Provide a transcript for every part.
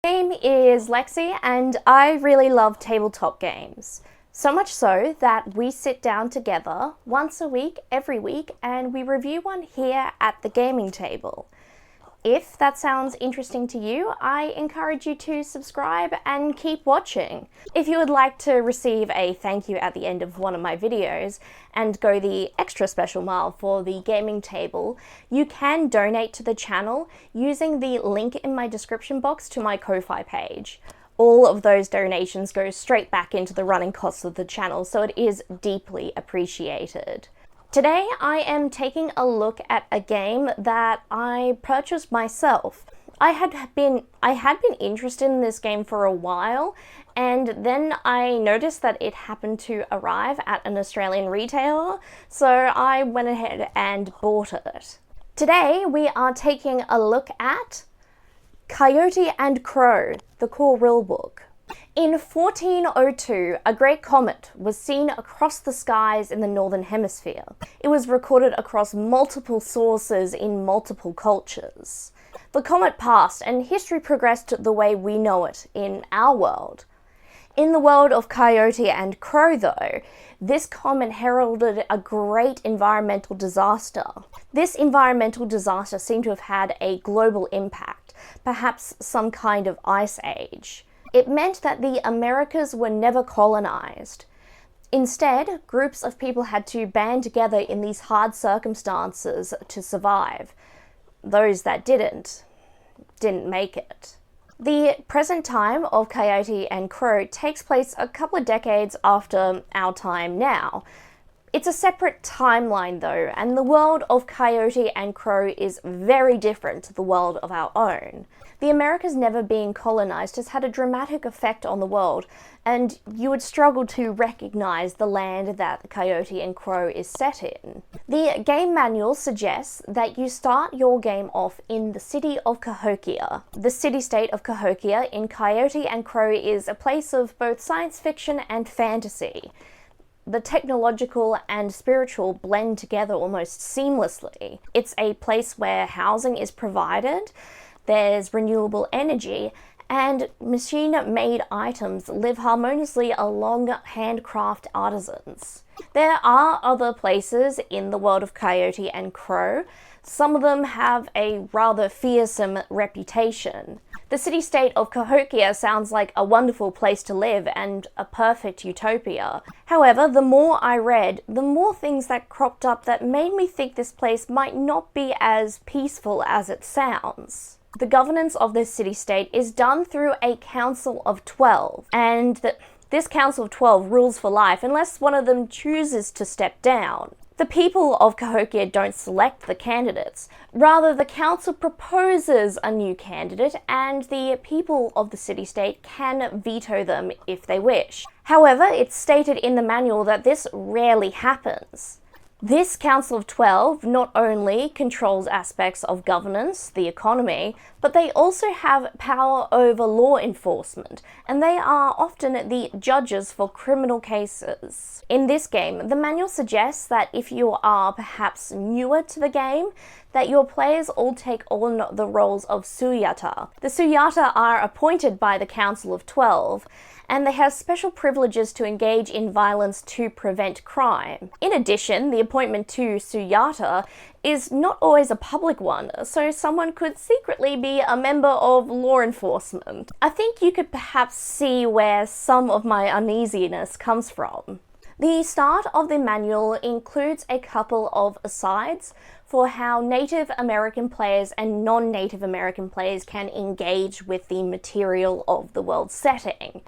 My name is Lexi and I really love tabletop games. So much so that we sit down together once a week, every week, and we review one here at the gaming table. If that sounds interesting to you, I encourage you to subscribe and keep watching. If you would like to receive a thank you at the end of one of my videos and go the extra special mile for the gaming table, you can donate to the channel using the link in my description box to my Ko-Fi page. All of those donations go straight back into the running costs of the channel, so it is deeply appreciated. Today I am taking a look at a game that I purchased myself. I had been interested in this game for a while, and then I noticed that it happened to arrive at an Australian retailer, so I went ahead and bought it. Today we are taking a look at Coyote and Crow, the core rulebook. In 1402, a great comet was seen across the skies in the Northern Hemisphere. It was recorded across multiple sources in multiple cultures. The comet passed and history progressed the way we know it in our world. In the world of Coyote and Crow, though, this comet heralded a great environmental disaster. This environmental disaster seemed to have had a global impact, perhaps some kind of ice age. It meant that the Americas were never colonized. Instead, groups of people had to band together in these hard circumstances to survive. Those that didn't make it. The present time of Coyote and Crow takes place a couple of decades after our time now. It's a separate timeline though, and the world of Coyote and Crow is very different to the world of our own. The Americas never being colonized has had a dramatic effect on the world, and you would struggle to recognize the land that Coyote and Crow is set in. The game manual suggests that you start your game off in the city of Cahokia. The city-state of Cahokia in Coyote and Crow is a place of both science fiction and fantasy. The technological and spiritual blend together almost seamlessly. It's a place where housing is provided, there's renewable energy, and machine-made items live harmoniously along handcraft artisans. There are other places in the world of Coyote and Crow. Some of them have a rather fearsome reputation. The city-state of Cahokia sounds like a wonderful place to live and a perfect utopia. However, the more I read, the more things that cropped up that made me think this place might not be as peaceful as it sounds. The governance of this city-state is done through a Council of 12, and this Council of 12 rules for life unless one of them chooses to step down. The people of Cahokia don't select the candidates. Rather, the council proposes a new candidate and the people of the city-state can veto them if they wish. However, it's stated in the manual that this rarely happens. This Council of 12 not only controls aspects of governance, the economy, but they also have power over law enforcement, and they are often the judges for criminal cases. In this game, the manual suggests that if you are perhaps newer to the game, that your players all take on the roles of Suyata. The Suyata are appointed by the Council of 12, and they have special privileges to engage in violence to prevent crime. In addition, the appointment to Suyata is not always a public one, so someone could secretly be a member of law enforcement. I think you could perhaps see where some of my uneasiness comes from. The start of the manual includes a couple of asides for how Native American players and non-Native American players can engage with the material of the world setting.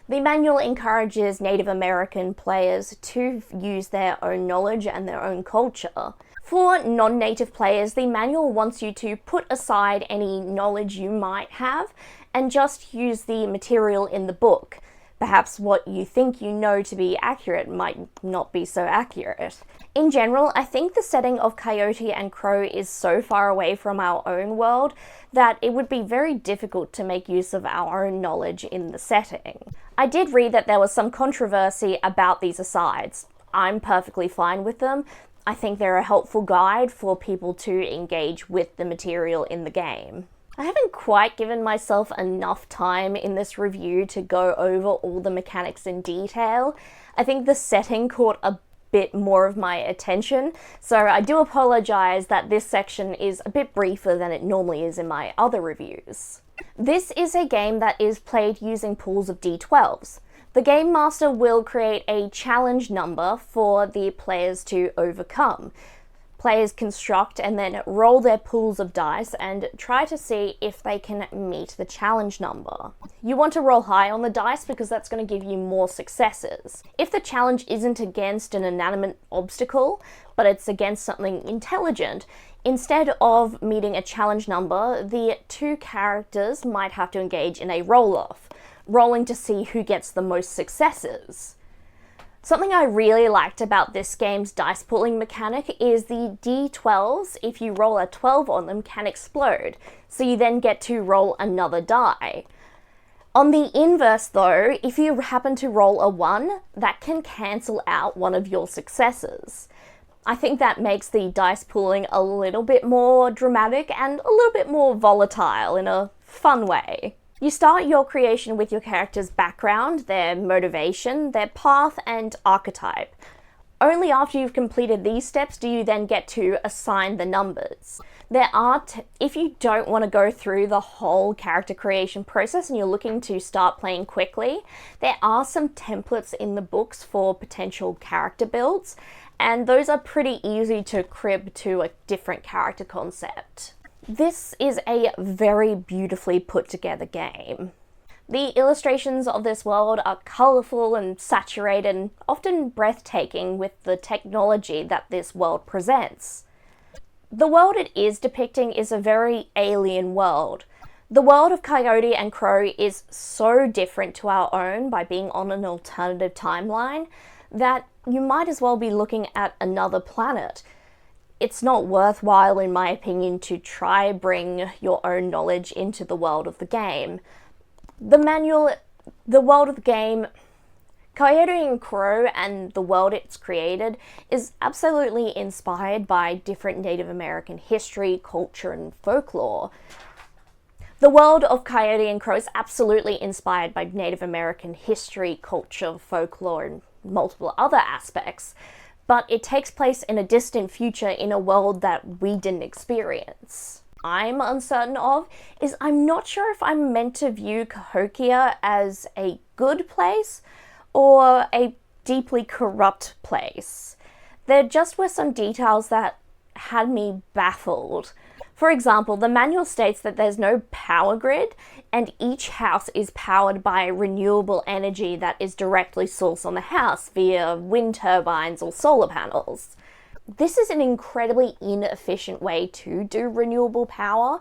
The manual encourages Native American players to use their own knowledge and their own culture. For non-native players, the manual wants you to put aside any knowledge you might have and just use the material in the book. Perhaps what you think you know to be accurate might not be so accurate. In general, I think the setting of Coyote and Crow is so far away from our own world that it would be very difficult to make use of our own knowledge in the setting. I did read that there was some controversy about these asides. I'm perfectly fine with them. I think they're a helpful guide for people to engage with the material in the game. I haven't quite given myself enough time in this review to go over all the mechanics in detail. I think the setting caught a bit more of my attention, so I do apologise that this section is a bit briefer than it normally is in my other reviews. This is a game that is played using pools of d12s. The Game Master will create a challenge number for the players to overcome. Players construct and then roll their pools of dice and try to see if they can meet the challenge number. You want to roll high on the dice because that's going to give you more successes. If the challenge isn't against an inanimate obstacle, but it's against something intelligent, instead of meeting a challenge number, the two characters might have to engage in a roll-off, rolling to see who gets the most successes. Something I really liked about this game's dice pooling mechanic is the d12s, if you roll a 12 on them, can explode, so you then get to roll another die. On the inverse though, if you happen to roll a 1, that can cancel out one of your successes. I think that makes the dice pooling a little bit more dramatic and a little bit more volatile in a fun way. You start your creation with your character's background, their motivation, their path, and archetype. Only after you've completed these steps do you then get to assign the numbers. If you don't want to go through the whole character creation process and you're looking to start playing quickly, there are some templates in the books for potential character builds, and those are pretty easy to crib to a different character concept. This is a very beautifully put together game. The illustrations of this world are colourful and saturated and often breathtaking with the technology that this world presents. The world it is depicting is a very alien world. The world of Coyote and Crow is so different to our own by being on an alternative timeline that you might as well be looking at another planet. It's not worthwhile, in my opinion, to try bring your own knowledge into the world of the game. The world of the game, Coyote and Crow and the world it's created is absolutely inspired by different Native American history, culture, and folklore. The world of Coyote and Crow is absolutely inspired by Native American history, culture, folklore, and multiple other aspects. But it takes place in a distant future in a world that we didn't experience. I'm uncertain of is I'm not sure if I'm meant to view Cahokia as a good place or a deeply corrupt place. There just were some details that had me baffled. For example, the manual states that there's no power grid and each house is powered by renewable energy that is directly sourced on the house via wind turbines or solar panels. This is an incredibly inefficient way to do renewable power,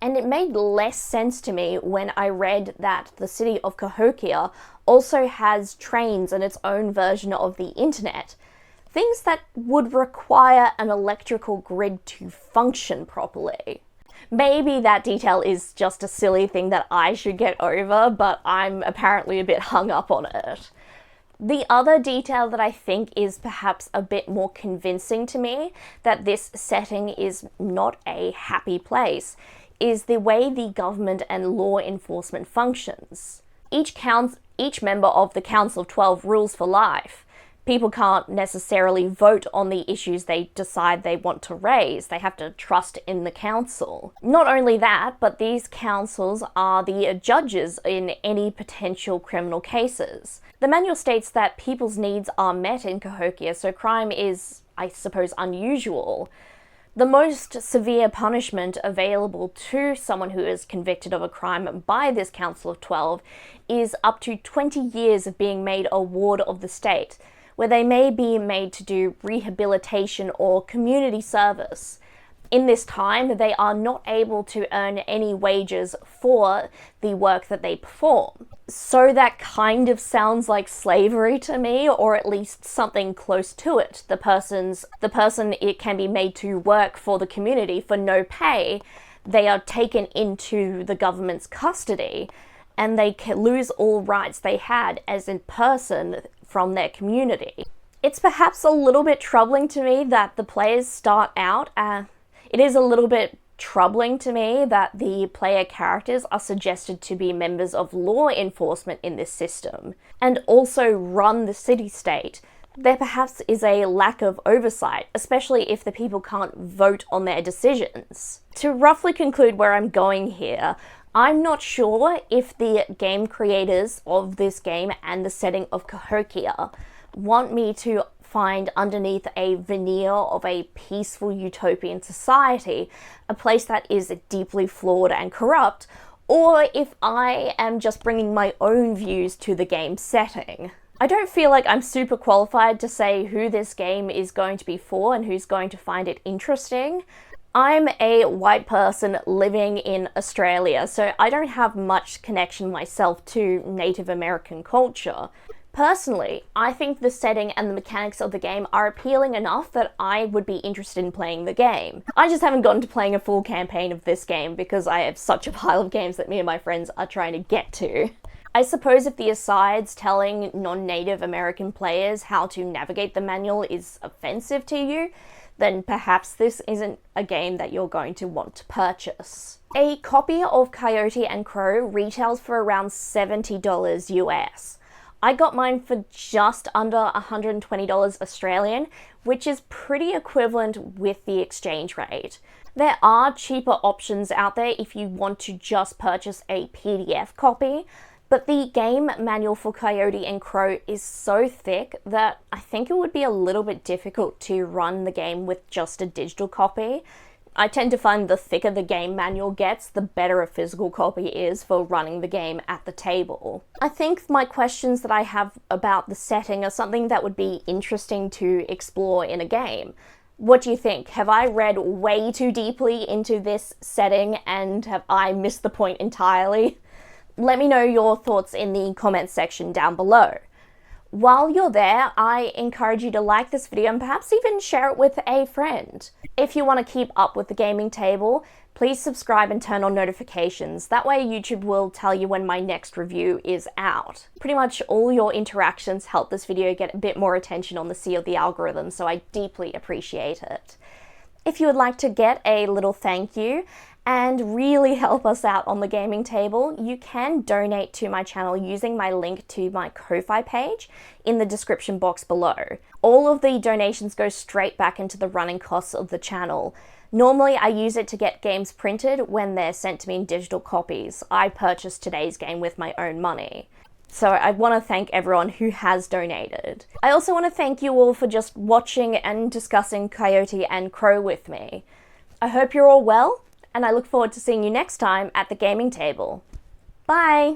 and it made less sense to me when I read that the city of Cahokia also has trains and its own version of the internet. Things that would require an electrical grid to function properly. Maybe that detail is just a silly thing that I should get over, but I'm apparently a bit hung up on it. The other detail that I think is perhaps a bit more convincing to me that this setting is not a happy place is the way the government and law enforcement functions. Each member of the Council of 12 rules for life. People can't necessarily vote on the issues they decide they want to raise. They have to trust in the council. Not only that, but these councils are the judges in any potential criminal cases. The manual states that people's needs are met in Cahokia, so crime is, I suppose, unusual. The most severe punishment available to someone who is convicted of a crime by this Council of 12 is up to 20 years of being made a ward of the state, where they may be made to do rehabilitation or community service. In this time, they are not able to earn any wages for the work that they perform. So that kind of sounds like slavery to me, or at least something close to it. The person, it can be made to work for the community for no pay. They are taken into the government's custody, and they can lose all rights they had as a person from their community. It's perhaps a little bit troubling to me that the players start out, it is a little bit troubling to me that the player characters are suggested to be members of law enforcement in this system, and also run the city-state. There perhaps is a lack of oversight, especially if the people can't vote on their decisions. To roughly conclude where I'm going here, I'm not sure if the game creators of this game and the setting of Cahokia want me to find underneath a veneer of a peaceful utopian society, a place that is deeply flawed and corrupt, or if I am just bringing my own views to the game setting. I don't feel like I'm super qualified to say who this game is going to be for and who's going to find it interesting. I'm a white person living in Australia, so I don't have much connection myself to Native American culture. Personally, I think the setting and the mechanics of the game are appealing enough that I would be interested in playing the game. I just haven't gotten to playing a full campaign of this game because I have such a pile of games that me and my friends are trying to get to. I suppose if the asides telling non-Native American players how to navigate the manual is offensive to you, then perhaps this isn't a game that you're going to want to purchase. A copy of Coyote and Crow retails for around $70 US. I got mine for just under $120 Australian, which is pretty equivalent with the exchange rate. There are cheaper options out there if you want to just purchase a PDF copy, but the game manual for Coyote and Crow is so thick that I think it would be a little bit difficult to run the game with just a digital copy. I tend to find the thicker the game manual gets, the better a physical copy is for running the game at the table. I think my questions that I have about the setting are something that would be interesting to explore in a game. What do you think? Have I read way too deeply into this setting and have I missed the point entirely? Let me know your thoughts in the comments section down below. While you're there, I encourage you to like this video and perhaps even share it with a friend. If you want to keep up with the gaming table, please subscribe and turn on notifications. That way YouTube will tell you when my next review is out. Pretty much all your interactions help this video get a bit more attention on the sea of the algorithm, so I deeply appreciate it. If you would like to get a little thank you and really help us out on the gaming table, you can donate to my channel using my link to my Ko-Fi page in the description box below. All of the donations go straight back into the running costs of the channel. Normally I use it to get games printed when they're sent to me in digital copies. I purchased today's game with my own money. So I want to thank everyone who has donated. I also want to thank you all for just watching and discussing Coyote and Crow with me. I hope you're all well, and I look forward to seeing you next time at the gaming table. Bye!